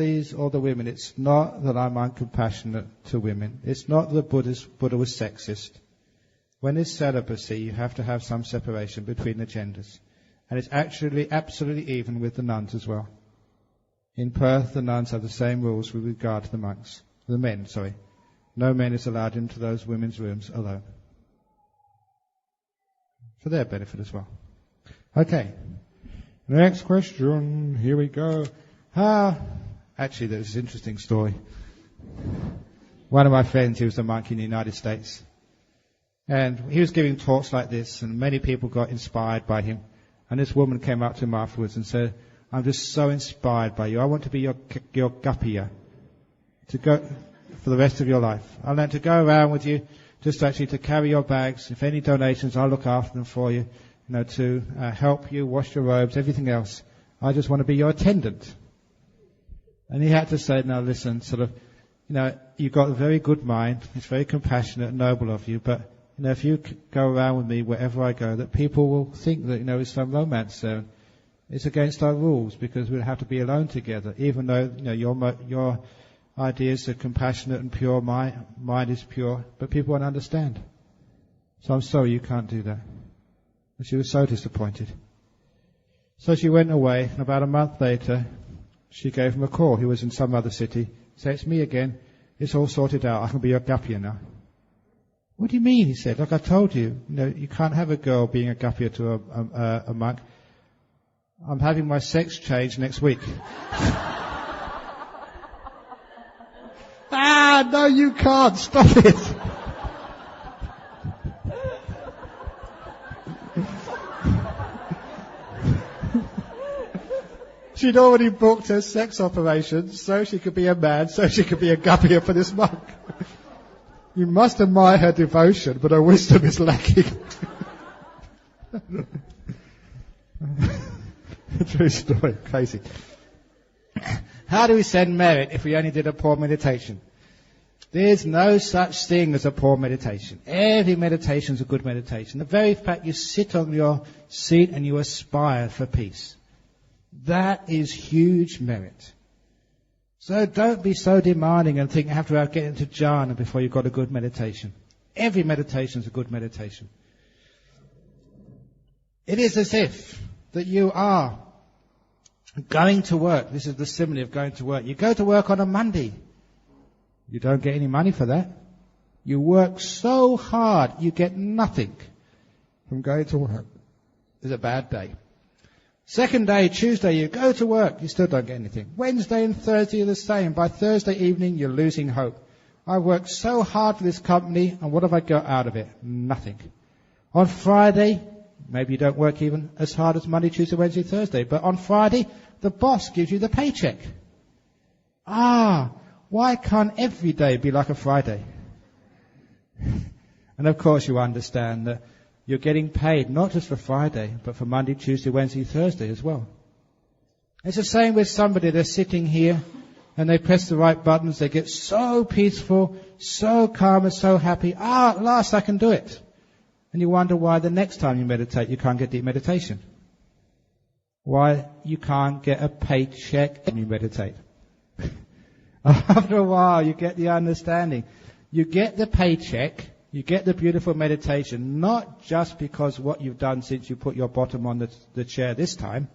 please all the women. It's not that I'm uncompassionate to women. It's not that Buddha was sexist. When it's celibacy, you have to have some separation between the genders. And it's actually absolutely even with the nuns as well. In Perth, the nuns have the same rules with regard to the monks. The men, sorry. No men is allowed into those women's rooms alone. For their benefit as well. Okay. Next question. Here we go. Actually, there's an interesting story. One of my friends, he was a monk in the United States. And he was giving talks like this, and many people got inspired by him. And this woman came up to him afterwards and said, I'm just so inspired by you. I want to be your gappiya to go for the rest of your life. I want to go around with you, just actually to carry your bags. If any donations, I'll look after them for you. To help you, wash your robes, everything else. I just want to be your attendant. And he had to say, now listen, you've got a very good mind. It's very compassionate and noble of you. But, if you go around with me wherever I go, that people will think that, there's some romance there. It's against our rules because we'll have to be alone together. Even though, your ideas are compassionate and pure, my mind is pure. But people won't understand. So I'm sorry, you can't do that. And she was so disappointed. So she went away, and about a month later, she gave him a call. He was in some other city. Said, it's me again. It's all sorted out. I can be your gappiya now. What do you mean? He said, like I told you, you can't have a girl being a gappiya to a monk. I'm having my sex change next week. No, you can't. Stop it. She'd already booked her sex operation so she could be a man, so she could be a gappiya for this monk. You must admire her devotion, but her wisdom is lacking. True story, crazy. How do we send merit if we only did a poor meditation? There's no such thing as a poor meditation. Every meditation is a good meditation. The very fact you sit on your seat and you aspire for peace. That is huge merit. So don't be so demanding and think you have to get into jhana before you've got a good meditation. Every meditation is a good meditation. It is as if that you are going to work. This is the simile of going to work. You go to work on a Monday. You don't get any money for that. You work so hard, you get nothing from going to work. It's a bad day. Second day, Tuesday, you go to work, you still don't get anything. Wednesday and Thursday are the same. By Thursday evening, you're losing hope. I worked so hard for this company, and what have I got out of it? Nothing. On Friday, maybe you don't work even as hard as Monday, Tuesday, Wednesday, Thursday, but on Friday, the boss gives you the paycheck. Why can't every day be like a Friday? And of course you understand that you're getting paid not just for Friday, but for Monday, Tuesday, Wednesday, Thursday as well. It's the same with somebody. They're sitting here and they press the right buttons. They get so peaceful, so calm and so happy. At last I can do it. And you wonder why the next time you meditate, you can't get deep meditation. Why you can't get a paycheck when you meditate. After a while, you get the understanding. You get the paycheck. You get the beautiful meditation, not just because what you've done since you put your bottom on the chair this time.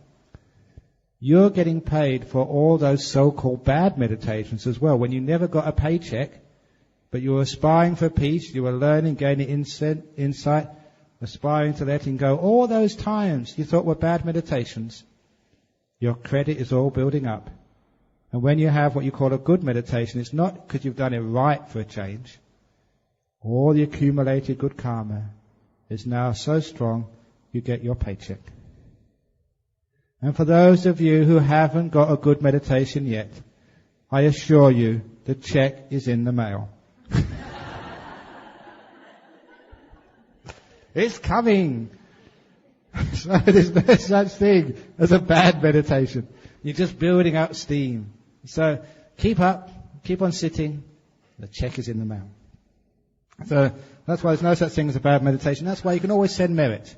You're getting paid for all those so-called bad meditations as well. When you never got a paycheck, but you were aspiring for peace, you were learning, gaining insight, aspiring to letting go. All those times you thought were bad meditations, your credit is all building up. And when you have what you call a good meditation, it's not because you've done it right for a change. All the accumulated good karma is now so strong, you get your paycheck. And for those of you who haven't got a good meditation yet, I assure you, the check is in the mail. It's coming. So there's no such thing as a bad meditation. You're just building up steam. So keep up, keep on sitting. The check is in the mail. So that's why there's no such thing as a bad meditation. That's why you can always send merit.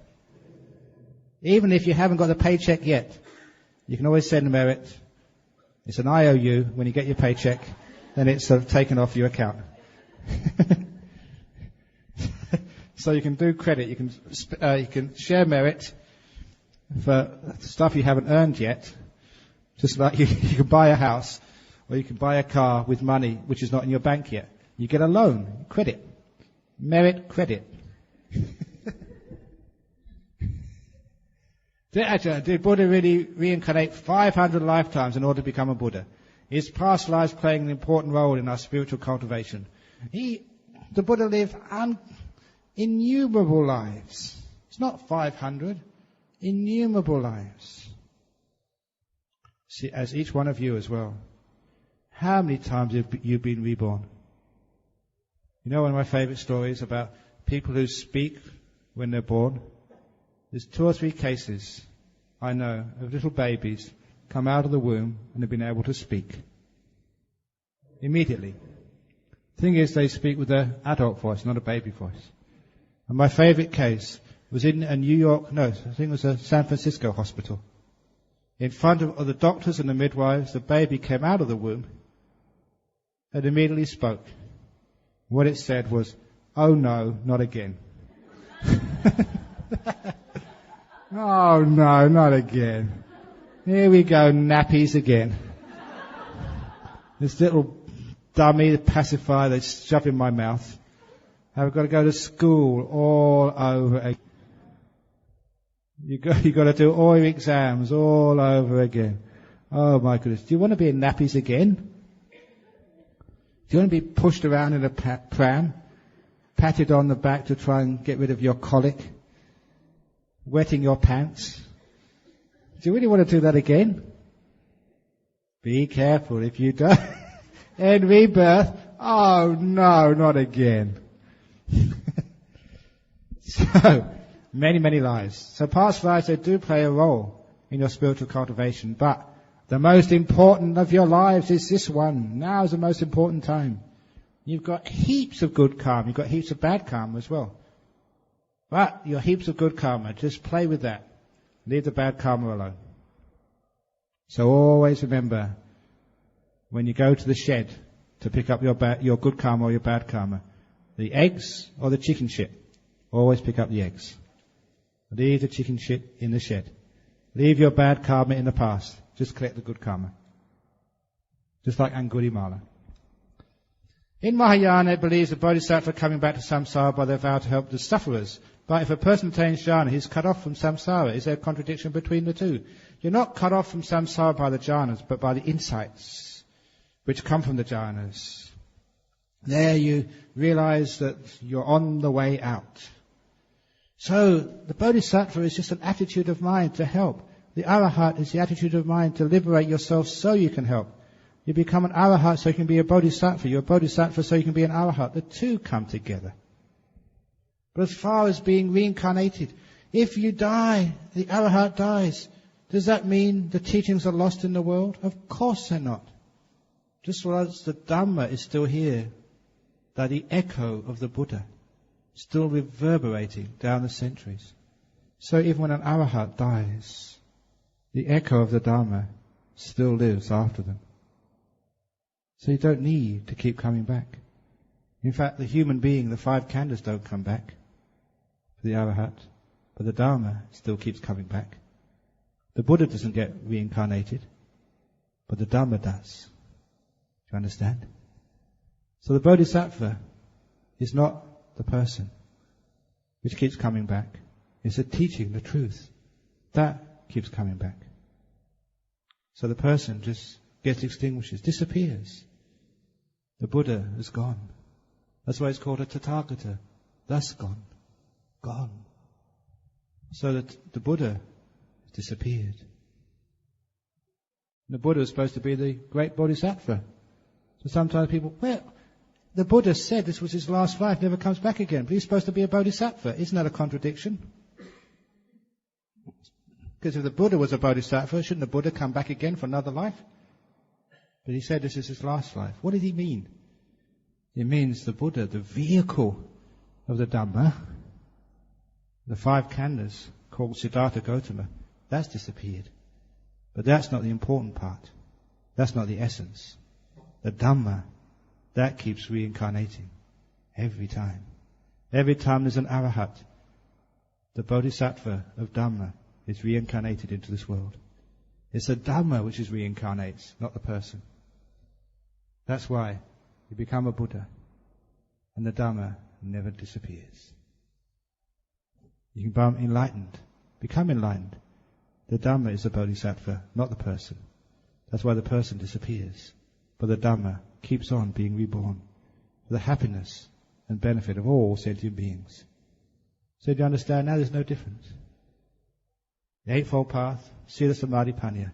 Even if you haven't got the paycheck yet, you can always send merit. It's an IOU. When you get your paycheck, then it's taken off your account. So you can do credit. You can share merit for stuff you haven't earned yet. Just like you can buy a house or you can buy a car with money which is not in your bank yet. You get a loan, credit, merit, credit. Did Buddha really reincarnate 500 lifetimes in order to become a Buddha? Is past lives playing an important role in our spiritual cultivation? The Buddha lived innumerable lives. It's not 500, innumerable lives. See, as each one of you as well. How many times have you been reborn? You know one of my favourite stories about people who speak when they're born? There's 2 or 3 cases I know of little babies come out of the womb and have been able to speak. Immediately. The thing is, they speak with an adult voice, not a baby voice. And my favourite case was in a I think it was a San Francisco hospital. In front of the doctors and the midwives, the baby came out of the womb and immediately spoke. What it said was, "Oh no, not again." Oh no, not again. Here we go, nappies again. This little dummy, the pacifier, they shove in my mouth. I've got to go to school all over again. You've got to do all your exams all over again. Oh my goodness. Do you want to be in nappies again? Do you want to be pushed around in a pram? Patted on the back to try and get rid of your colic? Wetting your pants? Do you really want to do that again? Be careful if you don't. In rebirth, oh no, not again. So, many lives. So past lives, they do play a role in your spiritual cultivation, but the most important of your lives is this one. Now is the most important time. You've got heaps of good karma, you've got heaps of bad karma as well. But your heaps of good karma, just play with that. Leave the bad karma alone. So always remember, when you go to the shed to pick up your good karma or your bad karma, the eggs or the chicken shit, always pick up the eggs. Leave the chicken shit in the shed. Leave your bad karma in the past. Just collect the good karma. Just like Angulimala. In Mahayana, it believes the bodhisattva coming back to samsara by their vow to help the sufferers. But if a person attains jhana, he's cut off from samsara. Is there a contradiction between the two? You're not cut off from samsara by the jhanas, but by the insights which come from the jhanas. There you realize that you're on the way out. So the bodhisattva is just an attitude of mind to help. The arahat is the attitude of mind to liberate yourself so you can help. You become an arahat so you can be a bodhisattva. You're a bodhisattva so you can be an arahat. The two come together. But as far as being reincarnated, if you die, the arahat dies. Does that mean the teachings are lost in the world? Of course they're not. Just as the Dhamma is still here, that the echo of the Buddha still reverberating down the centuries. So even when an arahat dies, the echo of the Dhamma still lives after them. So you don't need to keep coming back. In fact, the human being, the 5 khandhas don't come back for the arahat, but the Dharma still keeps coming back. The Buddha doesn't get reincarnated, but the Dhamma does. Do you understand? So the bodhisattva is not the person which keeps coming back. It's the teaching, the truth. That keeps coming back. So the person just gets extinguishes, disappears. The Buddha is gone. That's why it's called a Tathagata. Thus gone. Gone. So that the Buddha disappeared. And the Buddha is supposed to be the great bodhisattva. So sometimes people, well, the Buddha said this was his last life, never comes back again. But he's supposed to be a bodhisattva. Isn't that a contradiction? Because if the Buddha was a bodhisattva, shouldn't the Buddha come back again for another life? But he said this is his last life. What did he mean? It means the Buddha, the vehicle of the Dhamma, the 5 khandhas called Siddhartha Gautama, that's disappeared. But that's not the important part. That's not the essence. The Dhamma, that keeps reincarnating every time. Every time there's an arahat, the bodhisattva of Dhamma is reincarnated into this world. It's the Dhamma which is reincarnates, not the person. That's why you become a Buddha, and the Dhamma never disappears. You can become enlightened. The Dhamma is the bodhisattva, not the person. That's why the person disappears. But the Dhamma keeps on being reborn for the happiness and benefit of all sentient beings. So do you understand now there's no difference? The Eightfold Path, Sila Samadhi Panya.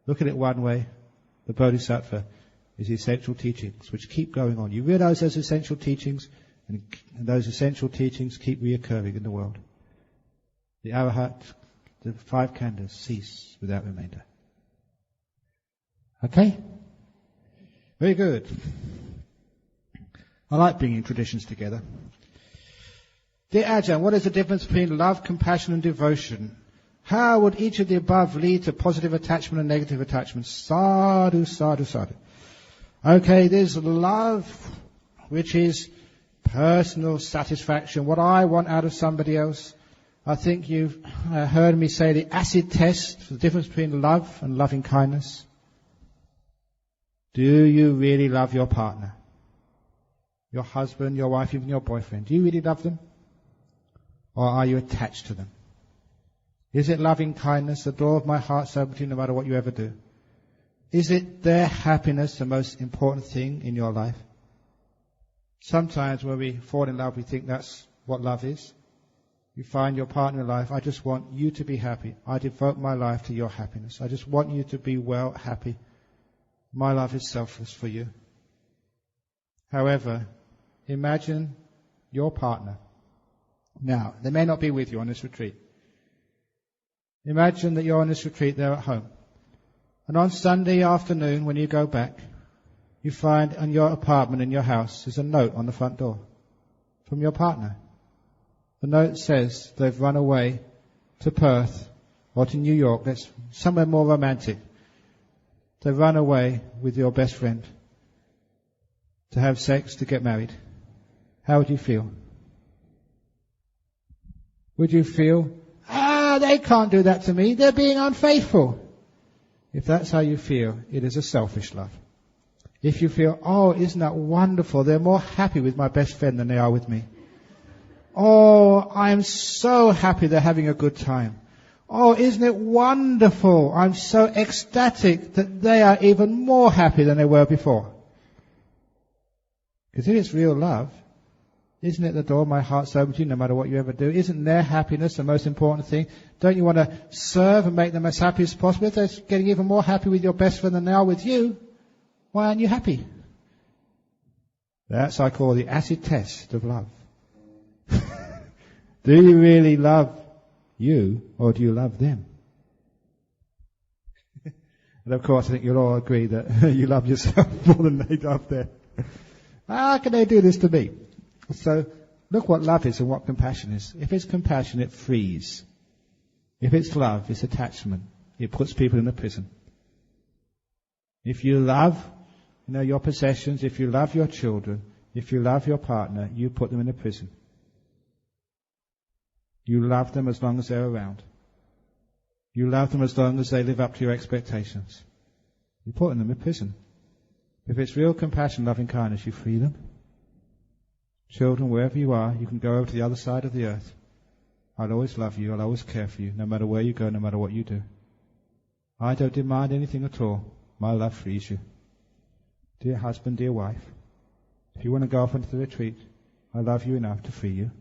Look at it one way. The Bodhisattva is the essential teachings which keep going on. You realize those essential teachings, and those essential teachings keep reoccurring in the world. The Arahat, the 5 khandhas cease without remainder. Okay? Very good. I like bringing traditions together. Dear Ajahn, what is the difference between love, compassion and devotion? How would each of the above lead to positive attachment and negative attachment? Sadhu, sadhu, sadhu. Okay, there's love, which is personal satisfaction, what I want out of somebody else. I think you've heard me say the acid test, the difference between love and loving kindness. Do you really love your partner? Your husband, your wife, even your boyfriend. Do you really love them? Or are you attached to them? Is it loving kindness, the door of my heart's open to you no matter what you ever do? Is it their happiness the most important thing in your life? Sometimes when we fall in love, we think that's what love is. You find your partner in life, I just want you to be happy. I devote my life to your happiness. I just want you to be well, happy. My love is selfless for you. However, imagine your partner. Now, they may not be with you on this retreat. Imagine that you're on this retreat, they're at home. And on Sunday afternoon, when you go back, you find in your apartment, in your house, there's a note on the front door from your partner. The note says they've run away to Perth or to New York. That's somewhere more romantic. They've run away with your best friend to have sex, to get married. How would you feel? Would you feel, they can't do that to me, they're being unfaithful? If that's how you feel, it is a selfish love. If you feel, isn't that wonderful, they're more happy with my best friend than they are with me. I'm so happy they're having a good time. Isn't it wonderful, I'm so ecstatic that they are even more happy than they were before. Because if it's real love, isn't it the door my heart's open to you no matter what you ever do? Isn't their happiness the most important thing? Don't you want to serve and make them as happy as possible? If they're getting even more happy with your best friend than they are with you, why aren't you happy? That's I call the acid test of love. Do you really love you, or do you love them? And of course I think you'll all agree that you love yourself more than they love them. How can they do this to me? So look what love is and what compassion is. If it's compassion, it frees. If it's love, it's attachment. It puts people in a prison. If you love, your possessions, if you love your children, if you love your partner, you put them in a prison. You love them as long as they're around. You love them as long as they live up to your expectations. You're putting them in prison. If it's real compassion, loving kindness, you free them. Children, wherever you are, you can go over to the other side of the earth. I'll always love you, I'll always care for you, no matter where you go, no matter what you do. I don't demand anything at all. My love frees you. Dear husband, dear wife, if you want to go off into the retreat, I love you enough to free you.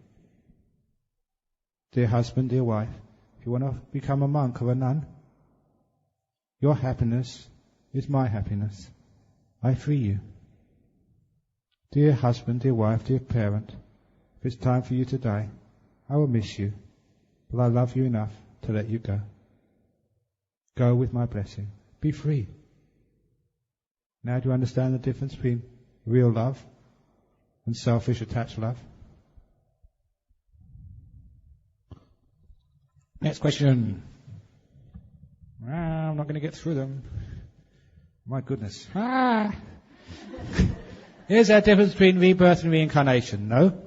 Dear husband, dear wife, if you want to become a monk or a nun, your happiness is my happiness. I free you. Dear husband, dear wife, dear parent, if it's time for you to die, I will miss you, but I love you enough to let you go. Go with my blessing. Be free. Now do you understand the difference between real love and selfish attached love? Next question. I'm not going to get through them. My goodness. Is there a difference between rebirth and reincarnation? No.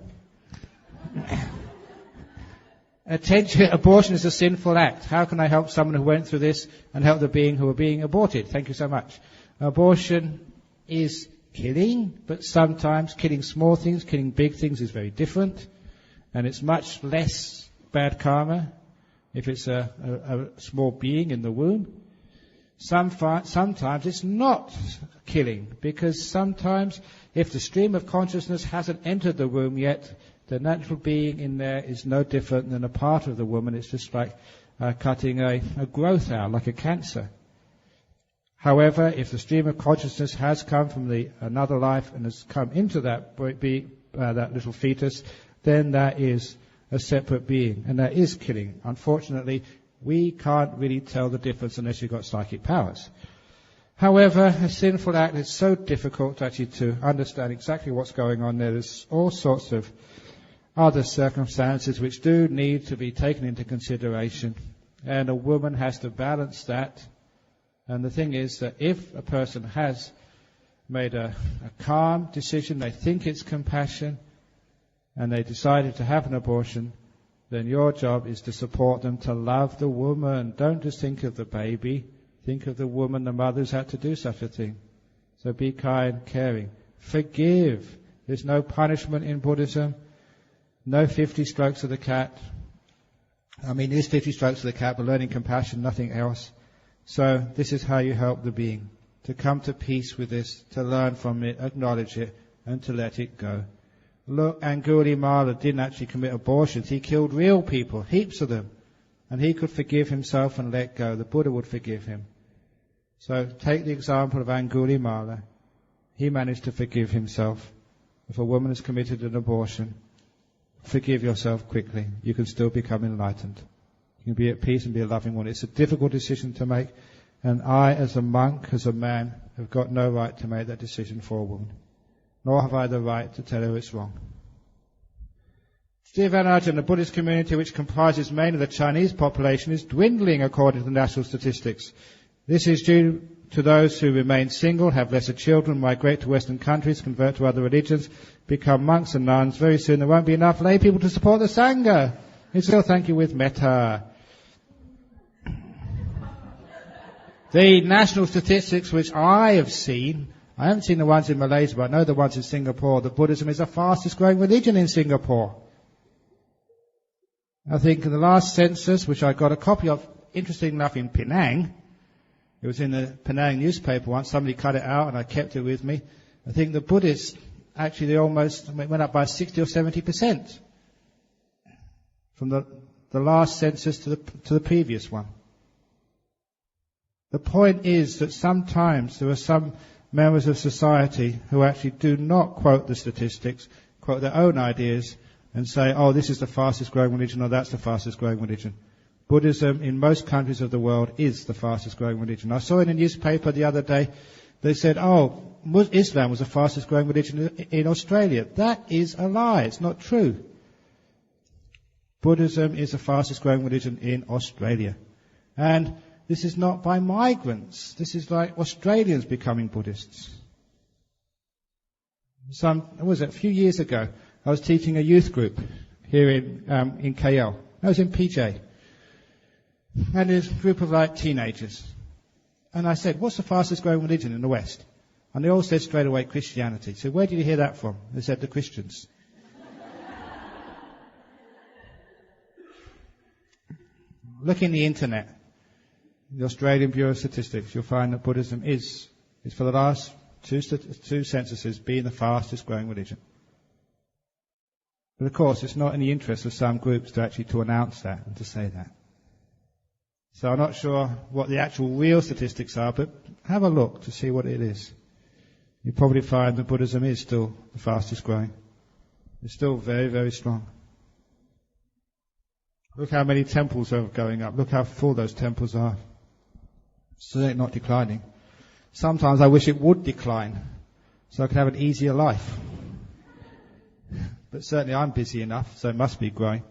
Abortion is a sinful act. How can I help someone who went through this and help the being who are being aborted? Thank you so much. Abortion is killing, but sometimes killing small things, killing big things is very different. And it's much less bad karma if it's a small being in the womb. Sometimes it's not killing, because sometimes if the stream of consciousness hasn't entered the womb yet, the natural being in there is no different than a part of the woman. It's just like cutting a growth out, like a cancer. However, if the stream of consciousness has come from another life and has come into that little fetus, then that is a separate being, and that is killing. Unfortunately, we can't really tell the difference unless you've got psychic powers. However, a sinful act is so difficult actually to understand exactly what's going on there. There's all sorts of other circumstances which do need to be taken into consideration, and a woman has to balance that. And the thing is that if a person has made a calm decision, they think it's compassion, and they decided to have an abortion, then your job is to support them, to love the woman. Don't just think of the baby. Think of the woman, the mother who's had to do such a thing. So be kind, caring. Forgive. There's no punishment in Buddhism. No 50 strokes of the cat. I mean, there's 50 strokes of the cat, but learning compassion, nothing else. So this is how you help the being. To come to peace with this, to learn from it, acknowledge it, and to let it go. Look, Angulimala didn't actually commit abortions. He killed real people, heaps of them. And he could forgive himself and let go. The Buddha would forgive him. So take the example of Angulimala. He managed to forgive himself. If a woman has committed an abortion, forgive yourself quickly. You can still become enlightened. You can be at peace and be a loving one. It's a difficult decision to make. And I, as a monk, as a man, have got no right to make that decision for a woman. Nor have I the right to tell her it's wrong. Dear Ajahn, the Buddhist community, which comprises mainly the Chinese population, is dwindling according to the national statistics. This is due to those who remain single, have lesser children, migrate to Western countries, convert to other religions, become monks and nuns. Very soon there won't be enough lay people to support the Sangha. We still thank you with metta. The national statistics which I have seen, I haven't seen the ones in Malaysia, but I know the ones in Singapore, that Buddhism is the fastest growing religion in Singapore. I think in the last census, which I got a copy of, interesting enough, in Penang, it was in the Penang newspaper once, somebody cut it out and I kept it with me. I think the Buddhists, actually they almost went up by 60 or 70% from the last census to the previous one. The point is that sometimes there are some members of society who actually do not quote the statistics, quote their own ideas, and say, oh, this is the fastest growing religion, or that's the fastest growing religion. Buddhism in most countries of the world is the fastest growing religion. I saw in a newspaper the other day, they said, oh, Islam was the fastest growing religion in Australia. That is a lie. It's not true. Buddhism is the fastest growing religion in Australia. And this is not by migrants. This is like Australians becoming Buddhists. A few years ago, I was teaching a youth group here in KL. I was in PJ. And there's a group of like teenagers. And I said, what's the fastest growing religion in the West? And they all said straight away, Christianity. So where did you hear that from? They said, the Christians. Look in the internet. The Australian Bureau of Statistics, you'll find that Buddhism is for the last two censuses being the fastest growing religion. But of course, it's not in the interest of some groups to announce that and to say that. So I'm not sure what the actual real statistics are, but have a look to see what it is. You'll probably find that Buddhism is still the fastest growing. It's still very, very strong. Look how many temples are going up. Look how full those temples are. So they're not declining. Sometimes I wish it would decline so I could have an easier life. But certainly I'm busy enough, so it must be growing.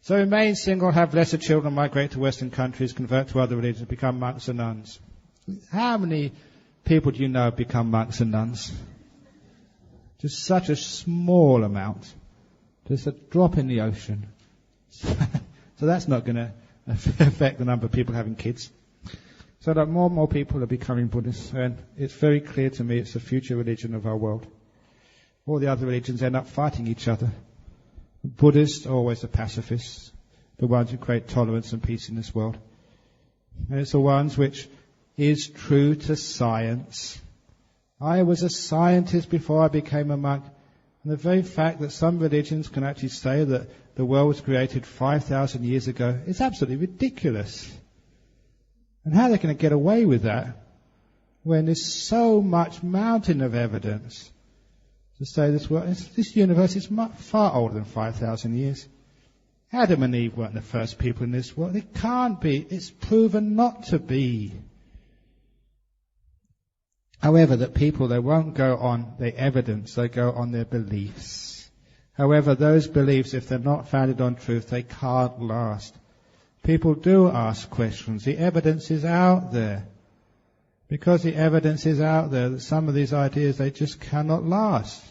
So remain single, have lesser children, migrate to Western countries, convert to other religions, become monks and nuns. How many people do you know have become monks and nuns? Just such a small amount. Just a drop in the ocean. So that's not going to affect the number of people having kids. So that more and more people are becoming Buddhists, and it's very clear to me it's the future religion of our world. All the other religions end up fighting each other. Buddhists are always the pacifists, the ones who create tolerance and peace in this world. And it's the ones which is true to science. I was a scientist before I became a monk. And the very fact that some religions can actually say that the world was created 5,000 years ago is absolutely ridiculous. And how they're going to get away with that when there's so much mountain of evidence to say this world, this universe is far older than 5,000 years. Adam and Eve weren't the first people in this world. It can't be. It's proven not to be. However, that people, they won't go on the evidence, they go on their beliefs. However, those beliefs, if they're not founded on truth, they can't last. People do ask questions. The evidence is out there. Because the evidence is out there, that some of these ideas, they just cannot last.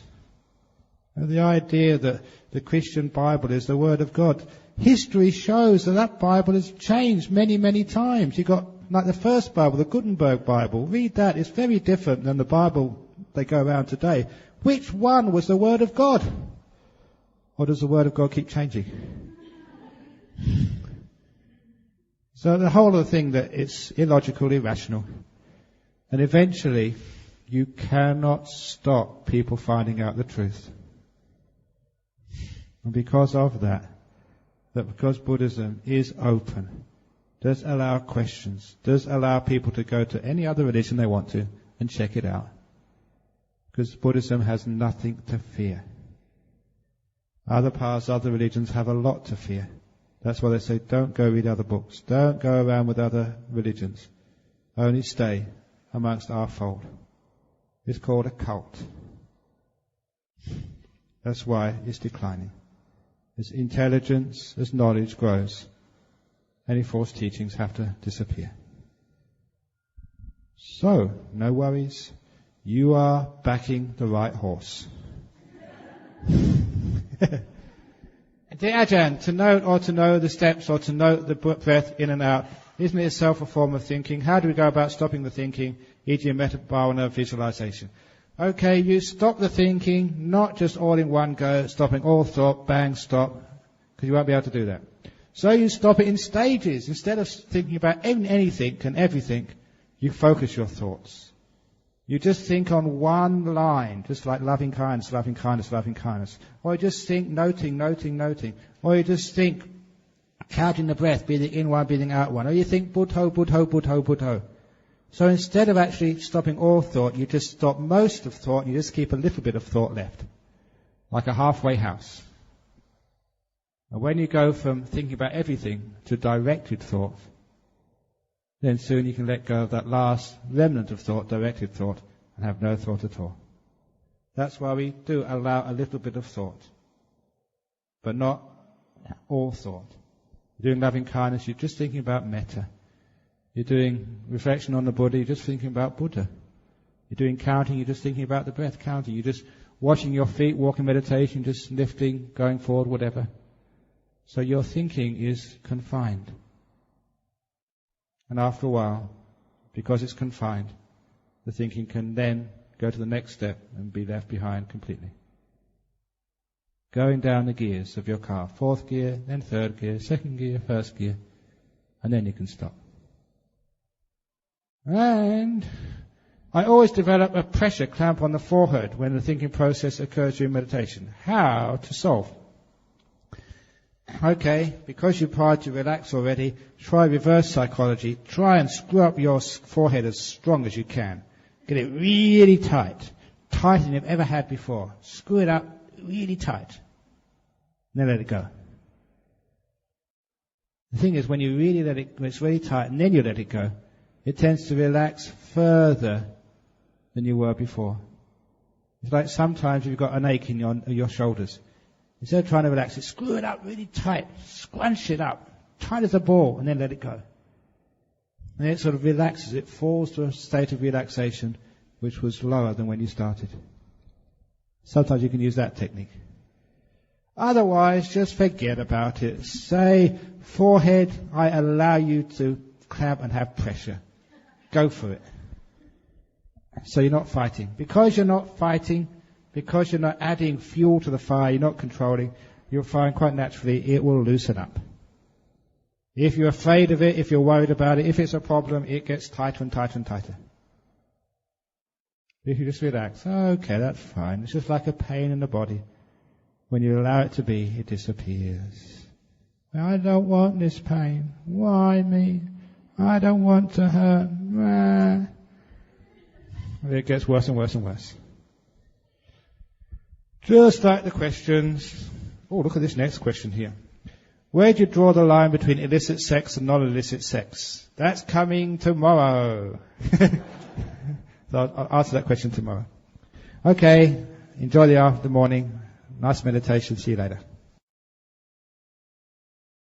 And the idea that the Christian Bible is the Word of God, history shows that that Bible has changed many, many times. You've got, like the first Bible, the Gutenberg Bible, read that. It's very different than the Bible they go around today. Which one was the Word of God? Or does the Word of God keep changing? So the whole of the thing that it's illogical, irrational. And eventually, you cannot stop people finding out the truth. And because of that because Buddhism is open, does allow questions, does allow people to go to any other religion they want to and check it out. Because Buddhism has nothing to fear. Other paths, other religions have a lot to fear. That's why they say, don't go read other books. Don't go around with other religions. Only stay amongst our fold. It's called a cult. That's why it's declining. As intelligence, as knowledge grows, any false teachings have to disappear. So, no worries. You are backing the right horse. Dear Ajahn, to note or to know the steps or to note the breath in and out, isn't it itself a form of thinking? How do we go about stopping the thinking, e.g. a metta-bhavana visualization? Okay, you stop the thinking, not just all in one go, stopping all thought, bang, stop, because you won't be able to do that. So you stop it in stages. Instead of thinking about anything and everything, you focus your thoughts. You just think on one line, just like loving kindness, loving kindness, loving kindness. Or you just think noting, noting, noting. Or you just think counting the breath, breathing in one, breathing out one. Or you think buddho, buddho, buddho, buddho. So instead of actually stopping all thought, you just stop most of thought and you just keep a little bit of thought left. Like a halfway house. And when you go from thinking about everything to directed thought, then soon you can let go of that last remnant of thought, directed thought, and have no thought at all. That's why we do allow a little bit of thought, but not all thought. You're doing loving kindness, you're just thinking about metta. You're doing reflection on the Buddha, you're just thinking about Buddha. You're doing counting, you're just thinking about the breath, counting. You're just watching your feet, walking meditation, just lifting, going forward, whatever. So your thinking is confined. And after a while, because it's confined, the thinking can then go to the next step and be left behind completely. Going down the gears of your car, 4th gear, then 3rd gear, 2nd gear, 1st gear, and then you can stop. And I always develop a pressure clamp on the forehead when the thinking process occurs during meditation. How to solve? Okay, because you've tried to relax already, try reverse psychology. Try and screw up your forehead as strong as you can. Get it really tight. Tighter than you've ever had before. Screw it up really tight. And then let it go. The thing is, when you really let it, when it's really tight and then you let it go, it tends to relax further than you were before. It's like sometimes you've got an ache in your shoulders. Instead of trying to relax it, screw it up really tight, scrunch it up, tight as a ball, and then let it go. And it sort of relaxes, it falls to a state of relaxation which was lower than when you started. Sometimes you can use that technique. Otherwise, just forget about it. Say, forehead, I allow you to clamp and have pressure. Go for it. So you're not fighting. Because you're not fighting, because you're not adding fuel to the fire, you're not controlling, you'll find quite naturally it will loosen up. If you're afraid of it, if you're worried about it, if it's a problem, it gets tighter and tighter and tighter. If you just relax, okay, that's fine. It's just like a pain in the body. When you allow it to be, it disappears. I don't want this pain. Why me? I don't want to hurt. It gets worse and worse and worse. Just like the questions. Oh, look at this next question here. Where do you draw the line between illicit sex and non-illicit sex? That's coming tomorrow. So I'll answer that question tomorrow. Okay, enjoy the morning. Nice meditation. See you later.